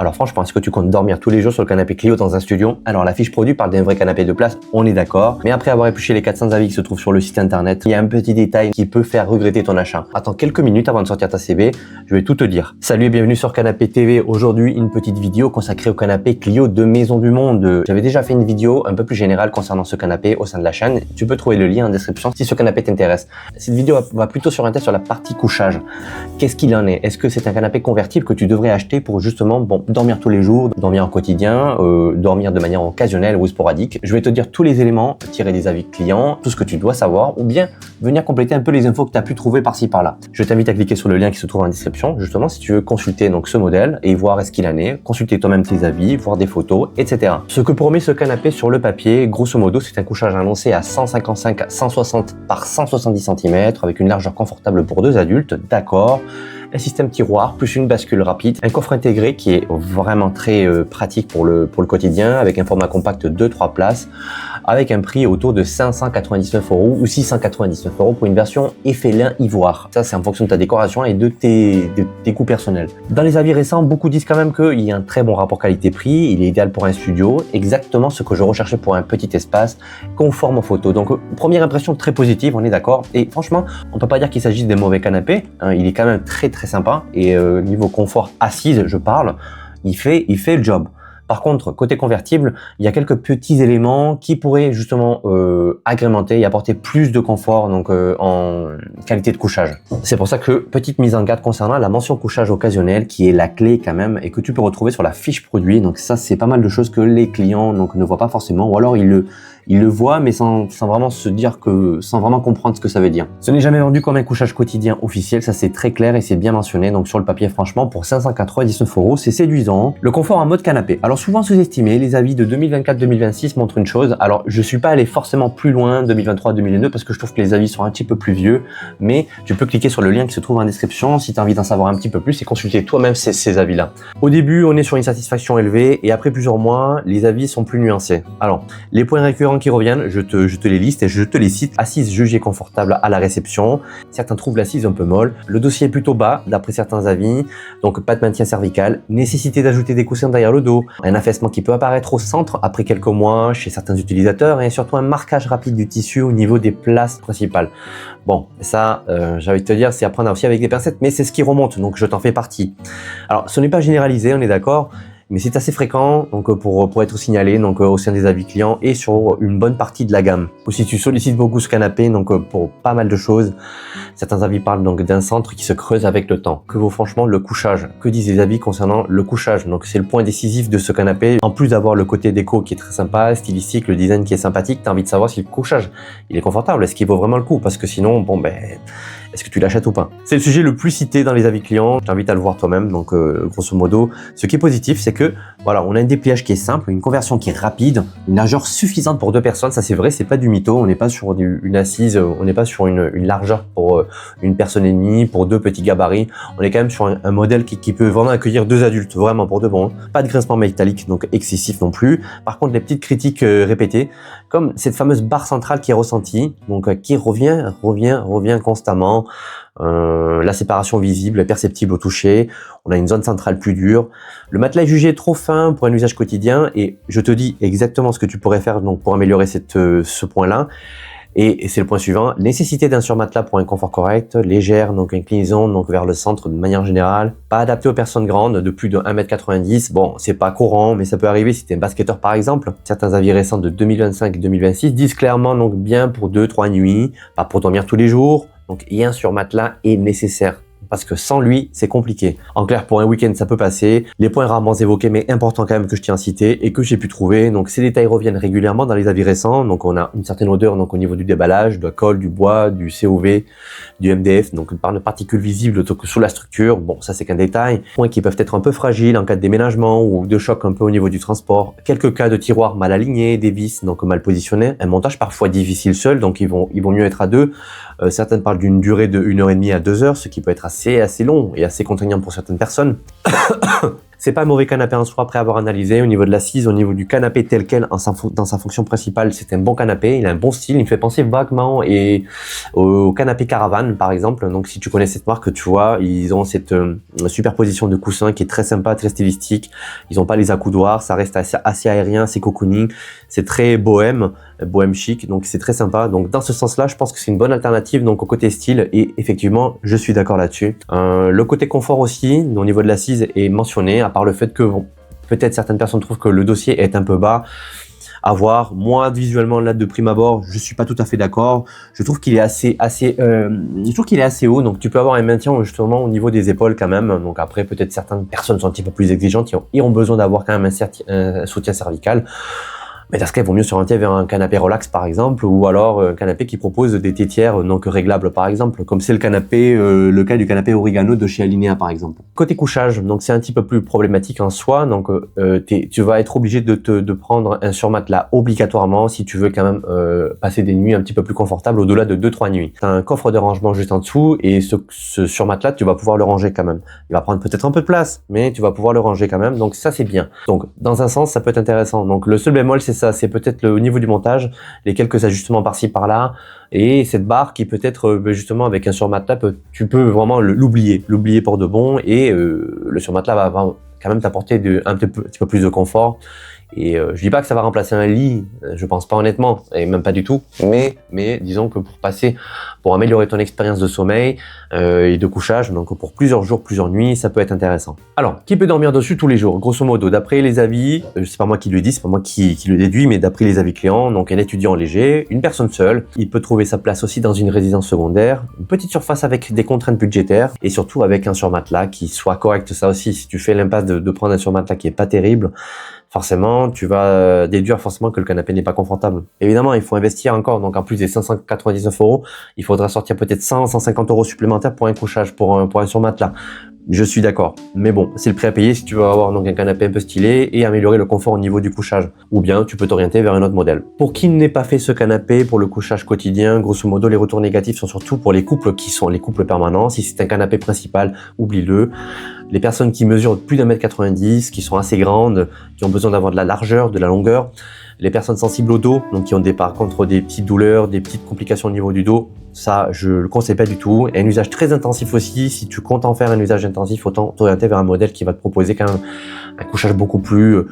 Alors franchement, est-ce que tu comptes dormir tous les jours sur le canapé Clio dans un studio? Alors la fiche produit parle d'un vrai canapé de place, on est d'accord. Mais après avoir épluché les 400 avis qui se trouvent sur le site internet, il y a un petit détail qui peut faire regretter ton achat. Attends quelques minutes avant de sortir ta CV, je vais tout te dire. Salut et bienvenue sur Canapé TV. Aujourd'hui, une petite vidéo consacrée au canapé Clio de Maison du Monde. J'avais déjà fait une vidéo un peu plus générale concernant ce canapé au sein de la chaîne. Tu peux trouver le lien en description si ce canapé t'intéresse. Cette vidéo va plutôt s'orienter sur la partie couchage. Qu'est-ce qu'il en est? Est-ce que c'est un canapé convertible que tu devrais acheter pour justement dormir tous les jours, dormir en quotidien, dormir de manière occasionnelle ou sporadique? Je vais te dire tous les éléments, tirer des avis clients, tout ce que tu dois savoir ou bien venir compléter un peu les infos que tu as pu trouver par-ci par-là. Je t'invite à cliquer sur le lien qui se trouve en description, justement si tu veux consulter donc ce modèle et voir est-ce qu'il en est, consulter toi-même tes avis, voir des photos, etc. Ce que promet ce canapé sur le papier, grosso modo, c'est un couchage annoncé à 155 à 160 par 170 cm avec une largeur confortable pour deux adultes, d'accord. Un système tiroir plus une bascule rapide, un coffre intégré qui est vraiment très pratique pour le quotidien avec un format compact de 3 places avec un prix autour de 599 € ou 699 € pour une version effet lin ivoire. Ça c'est en fonction de ta décoration et de tes goûts personnels. Dans les avis récents, beaucoup disent quand même qu'il y a un très bon rapport qualité-prix, il est idéal pour un studio, exactement ce que je recherchais pour un petit espace conforme aux photos. Donc première impression très positive, on est d'accord. Et franchement, on peut pas dire qu'il s'agisse d'un mauvais canapé, hein, il est quand même très sympa et niveau confort assise, je parle, il fait le job. Par contre, côté convertible, il y a quelques petits éléments qui pourraient justement agrémenter et apporter plus de confort donc en qualité de couchage. C'est pour ça que petite mise en garde concernant la mention couchage occasionnel qui est la clé quand même et que tu peux retrouver sur la fiche produit. Donc ça, c'est pas mal de choses que les clients donc ne voient pas forcément ou alors ils le voient mais sans vraiment se dire sans vraiment comprendre ce que ça veut dire. Ce n'est jamais vendu comme un couchage quotidien officiel, ça c'est très clair et c'est bien mentionné. Donc sur le papier, franchement, pour 599 €, c'est séduisant. Le confort en mode canapé. Alors souvent sous-estimé, les avis de 2024-2026 montrent une chose. Alors je suis pas allé forcément plus loin 2023-2022 parce que je trouve que les avis sont un petit peu plus vieux, mais tu peux cliquer sur le lien qui se trouve en description si tu as envie d'en savoir un petit peu plus et consulter toi-même ces avis-là. Au début, on est sur une satisfaction élevée et après plusieurs mois, les avis sont plus nuancés. Alors, les points récurrents qui reviennent, je te les liste et je te les cite. Assise jugée confortable à la réception. Certains trouvent l'assise un peu molle. Le dossier est plutôt bas d'après certains avis. Donc pas de maintien cervical. Nécessité d'ajouter des coussins derrière le dos. Un affaissement qui peut apparaître au centre après quelques mois chez certains utilisateurs et surtout un marquage rapide du tissu au niveau des places principales. Bon, ça, j'ai envie de te dire, c'est à prendre aussi avec des pincettes, mais c'est ce qui remonte, donc je t'en fais partie. Alors, ce n'est pas généralisé, on est d'accord. Mais c'est assez fréquent donc pour être signalé donc au sein des avis clients et sur une bonne partie de la gamme. Ou si tu sollicites beaucoup ce canapé donc pour pas mal de choses, certains avis parlent donc d'un centre qui se creuse avec le temps. Que vaut franchement le couchage? Que disent les avis concernant le couchage? Donc c'est le point décisif de ce canapé. En plus d'avoir le côté déco qui est très sympa, stylistique, le design qui est sympathique, tu as envie de savoir si le couchage il est confortable, est-ce qu'il vaut vraiment le coup? Parce que sinon est-ce que tu l'achètes ou pas? C'est le sujet le plus cité dans les avis clients. Je t'invite à le voir toi-même. Donc, grosso modo, ce qui est positif, c'est que voilà, on a un dépliage qui est simple, une conversion qui est rapide, une largeur suffisante pour deux personnes. Ça, c'est vrai, c'est pas du mytho. On n'est pas sur une assise, on n'est pas sur une largeur pour une personne et demie, pour deux petits gabarits. On est quand même sur un modèle qui peut vraiment accueillir deux adultes, vraiment pour de bon. Pas de grincement métallique, donc excessif non plus. Par contre, les petites critiques répétées, comme cette fameuse barre centrale qui est ressentie, donc qui revient constamment. La séparation visible est perceptible au toucher, on a une zone centrale plus dure, le matelas est jugé trop fin pour un usage quotidien et je te dis exactement ce que tu pourrais faire donc pour améliorer ce point-là. Et c'est le point suivant, nécessité d'un surmatelas pour un confort correct, légère, donc inclinaison donc vers le centre de manière générale, pas adapté aux personnes grandes de plus de 1,90 m. Bon, c'est pas courant, mais ça peut arriver si tu es un basketteur par exemple. Certains avis récents de 2025 et 2026 disent clairement donc bien pour 2-3 nuits, pas pour dormir tous les jours. Donc il y a un surmatelas est nécessaire. Parce que sans lui, c'est compliqué. En clair, pour un week-end, ça peut passer. Les points rarement évoqués, mais importants quand même que je tiens à citer et que j'ai pu trouver. Donc, ces détails reviennent régulièrement dans les avis récents. Donc, on a une certaine odeur donc au niveau du déballage, de la colle, du bois, du COV, du MDF. Donc, une part de particules visibles sous la structure. Bon, ça, c'est qu'un détail. Points qui peuvent être un peu fragiles en cas de déménagement ou de choc un peu au niveau du transport. Quelques cas de tiroirs mal alignés, des vis donc mal positionnés. Un montage parfois difficile seul, donc ils vont mieux être à deux. Certaines parlent d'une durée de 1h30 à 2 heures, ce qui peut être assez long et assez contraignant pour certaines personnes. C'est pas un mauvais canapé en soi après avoir analysé. Au niveau de l'assise, au niveau du canapé tel quel, dans sa fonction principale, c'est un bon canapé. Il a un bon style. Il me fait penser vaguement au canapé Caravane, par exemple. Donc, si tu connais cette marque, tu vois, ils ont cette superposition de coussins qui est très sympa, très stylistique. Ils ont pas les accoudoirs. Ça reste assez aérien, c'est cocooning. C'est très bohème chic. Donc, c'est très sympa. Donc, dans ce sens-là, je pense que c'est une bonne alternative. Donc, au côté style. Et effectivement, je suis d'accord là-dessus. Le côté confort aussi, au niveau de l'assise, est mentionné. À part le fait que peut-être certaines personnes trouvent que le dossier est un peu bas, à voir. Moi, visuellement, là, de prime abord, je suis pas tout à fait d'accord. Je trouve qu'il est je trouve qu'il est assez haut, donc tu peux avoir un maintien justement au niveau des épaules quand même. Donc après, peut-être certaines personnes sont un petit peu plus exigeantes et ont besoin d'avoir quand même un soutien cervical. Mais dans ce cas, il vaut mieux s'orienter vers un canapé relax par exemple, ou alors un canapé qui propose des tétières donc réglables par exemple, comme c'est le cas du canapé Origano de chez Alinea par exemple. Côté couchage, donc c'est un petit peu plus problématique en soi, donc tu vas être obligé de prendre un surmatelas obligatoirement si tu veux quand même passer des nuits un petit peu plus confortables au-delà de 2-3 nuits. Tu as un coffre de rangement juste en dessous et ce surmatelas, tu vas pouvoir le ranger quand même. Il va prendre peut-être un peu de place, mais tu vas pouvoir le ranger quand même, donc ça c'est bien. Donc dans un sens, ça peut être intéressant. Donc le seul bémol, c'est ça, c'est peut-être au niveau du montage, les quelques ajustements par-ci par-là, et cette barre qui peut-être justement avec un surmatelas, tu peux vraiment l'oublier pour de bon, et le surmatelas va quand même t'apporter un petit peu plus de confort. Et je dis pas que ça va remplacer un lit, je pense pas honnêtement, et même pas du tout, mais disons que pour améliorer ton expérience de sommeil et de couchage, donc pour plusieurs jours, plusieurs nuits, ça peut être intéressant. Alors, qui peut dormir dessus tous les jours? Grosso modo, d'après les avis, c'est pas moi qui le dis, c'est pas moi qui le déduis, mais d'après les avis clients, donc un étudiant léger, une personne seule, il peut trouver sa place aussi dans une résidence secondaire, une petite surface avec des contraintes budgétaires, et surtout avec un surmatelas qui soit correct. Ça aussi, si tu fais l'impasse de prendre un surmatelas qui est pas terrible, forcément, tu vas déduire forcément que le canapé n'est pas confortable. Évidemment, il faut investir encore. Donc, en plus des 599 €, il faudra sortir peut-être 100-150 € supplémentaires pour un couchage, pour un surmatelas. Je suis d'accord. Mais bon, c'est le prix à payer si tu veux avoir donc un canapé un peu stylé et améliorer le confort au niveau du couchage. Ou bien, tu peux t'orienter vers un autre modèle. Pour qui n'ait pas fait ce canapé pour le couchage quotidien, grosso modo, les retours négatifs sont surtout pour les couples qui sont les couples permanents. Si c'est un canapé principal, oublie-le. Les personnes qui mesurent plus d'1,90 m, qui sont assez grandes, qui ont besoin d'avoir de la largeur, de la longueur. Les personnes sensibles au dos, donc qui ont par contre des petites douleurs, des petites complications au niveau du dos, ça je le conseille pas du tout. Et un usage très intensif aussi, si tu comptes en faire un usage intensif, autant t'orienter vers un modèle qui va te proposer quand même un couchage beaucoup plus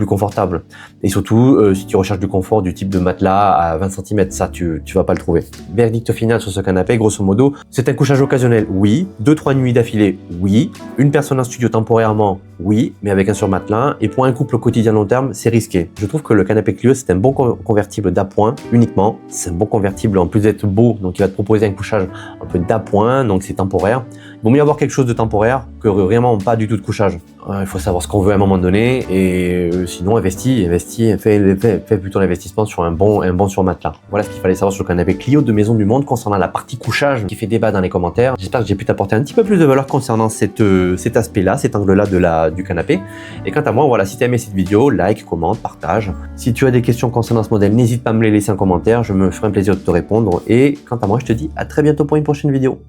confortable. Et surtout, si tu recherches du confort du type de matelas à 20 cm, ça tu vas pas le trouver. Verdict final sur ce canapé, grosso modo, c'est un couchage occasionnel, oui. 2-3 nuits d'affilée, oui. Une personne en studio temporairement, oui, mais avec un surmatelas. Et pour un couple quotidien long terme, c'est risqué. Je trouve que le canapé Clio, c'est un bon convertible d'appoint uniquement. C'est un bon convertible en plus d'être beau, donc il va te proposer un couchage un peu d'appoint, donc c'est temporaire. Il vaut mieux avoir quelque chose de temporaire que vraiment pas du tout de couchage. Il faut savoir ce qu'on veut à un moment donné et sinon fais plutôt l'investissement sur un bon surmatelas. Voilà ce qu'il fallait savoir sur le canapé Clio de Maison du Monde concernant la partie couchage qui fait débat dans les commentaires. J'espère que j'ai pu t'apporter un petit peu plus de valeur concernant cet aspect-là, cet angle-là du canapé. Et quant à moi, voilà, si tu as aimé cette vidéo, like, commente, partage. Si tu as des questions concernant ce modèle, n'hésite pas à me les laisser en commentaire, je me ferai un plaisir de te répondre. Et quant à moi, je te dis à très bientôt pour une prochaine vidéo.